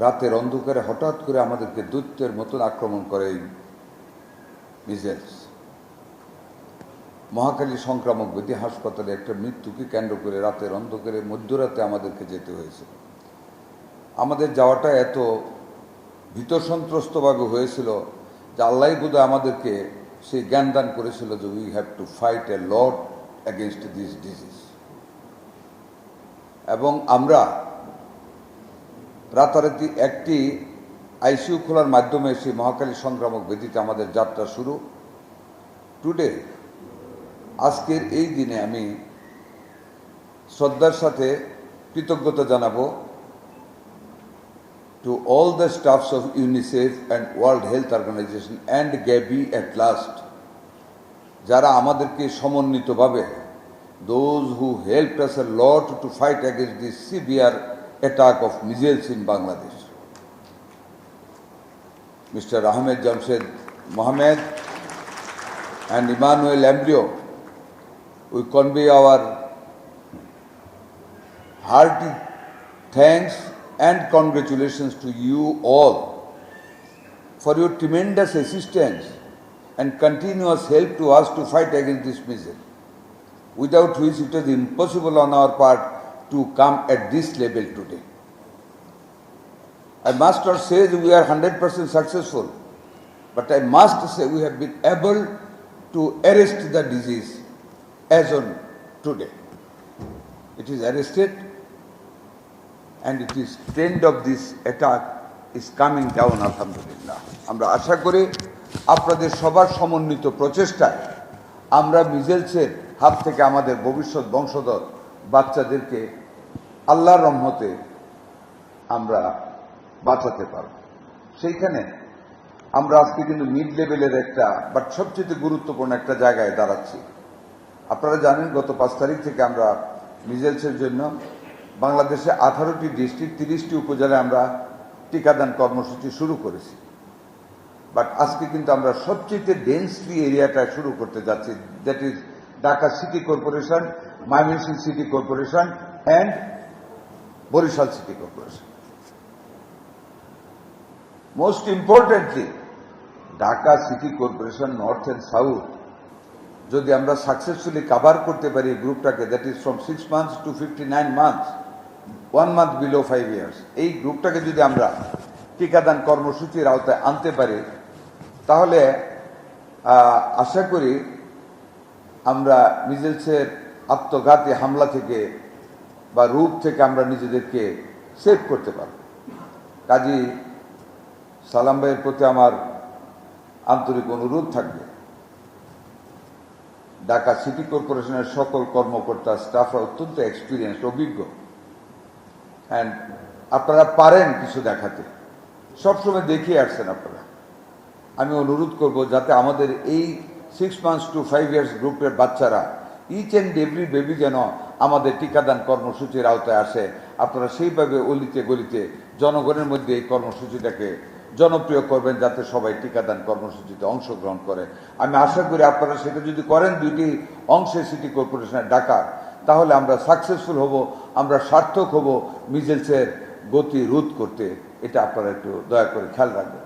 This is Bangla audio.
রাতের অন্ধকারে হঠাৎ করে আমাদেরকে দৈত্যের মতন আক্রমণ করে এই মিজেলস। মহাখালী সংক্রামক ব্যাধি হাসপাতালে একটা মৃত্যুকে কেন্দ্র করে রাতের অন্ধকারে মধ্যরাতে আমাদেরকে যেতে হয়েছে। আমাদের যাওয়াটা এত ভীতসন্ত্রস্তভাবে হয়েছিল যে আল্লাহ বোধহয় আমাদেরকে সেই জ্ঞান দান করেছিল যে we have to fight A lot against this disease. এবং আমরা রাতারাতি একটি আইসিইউ খোলার মাধ্যমে সেই মহাখালী সংক্রামক ব্যাধিতে আমাদের যাত্রা শুরু। টুডে, আজকের এই দিনে আমি শ্রদ্ধার সাথে কৃতজ্ঞতা জানাবো to all the staffs of UNICEF and World Health Organization and Gavi at last, যারা আমাদেরকে সমন্বিতভাবে, those who helped us a lot to fight against this severe attack of measles in Bangladesh. Mr. Ahmed Jamshed Mohamed and Emmanuel Embryo, we convey our hearty thanks and congratulations to you all for your tremendous assistance and continuous help to us to fight against this measles, without which it is impossible on our part to come at this level today. I must not say that we are 100% successful, but I must say we have been able to arrest the disease as on today. It is arrested, and it is trend of this attack is coming down, alhamdulillah. আমরা আশা করি আপনাদের সবার সমন্বিত প্রচেষ্টায় আমরা মিজেলসের হাত থেকে আমাদের ভবিষ্যৎ বংশধর বাচ্চাদেরকে আল্লাহর রহমতে আমরা বাঁচাতে পারব। সেইখানে আমরা আজকে কিন্তু মিড লেভেলের একটা বাট সবচেয়ে গুরুত্বপূর্ণ একটা জায়গায় দাঁড়াচ্ছি। আপনারা জানেন গত 5 তারিখ থেকে আমরা মিজেলসের জন্য বাংলাদেশে 18টি ডিস্ট্রিক্ট 30টি উপজেলায় আমরা টিকাদান কর্মসূচি শুরু করেছি। বাট আজকে কিন্তু আমরা সবচেয়ে ডেন্সলি এরিয়াটা শুরু করতে যাচ্ছি, that is Dhaka city corporation, Mymensingh city corporation and Barishal city corporation. Most importantly Dhaka city corporation north and south যদি আমরা সাকসেসফুলি কাভার করতে পারি গ্রুপটাকে, that is from 6 months to 59 months, 1 month below 5 years, এই গ্রুপটাকে যদি আমরা টিকাদান কর্মসূচির আওতায় আনতে পারি তাহলে আশা করি আমরা মিজেলসের আত্মঘাতী হামলা থেকে বা রূপ থেকে আমরা নিজেদেরকে সেভ করতে পারব। কাজী সালাম ভাইয়ের প্রতি আমার আন্তরিক অনুরোধ থাকবে, ঢাকা সিটি কর্পোরেশনের সকল কর্মকর্তা স্টাফরা অত্যন্ত এক্সপিরিয়েন্সড, অভিজ্ঞ, অ্যান্ড আপনারা পারেন কিছু দেখাতে, সবসময় দেখিয়ে আসছেন আপনারা। আমি অনুরোধ করব যাতে আমাদের এই 6 months to 5 years গ্রুপের বাচ্চারা, ইচ অ্যান্ড এভরি বেবি যেন আমাদের টিকাদান কর্মসূচির আওতায় আসে। আপনারা সেইভাবে অলিতে গলিতে জনগণের মধ্যে এই কর্মসূচিটাকে জনপ্রিয় করবেন যাতে সবাই টিকাদান কর্মসূচিতে অংশগ্রহণ করে। আমি আশা করি আপনারা সেটা যদি করেন 2টি অংশে সিটি কর্পোরেশনের ঢাকা, তাহলে আমরা সাকসেসফুল হব, আমরা সার্থক হব মিজেলসের গতি রোধ করতে। এটা আপনারা একটু দয়া করে খেয়াল রাখবেন।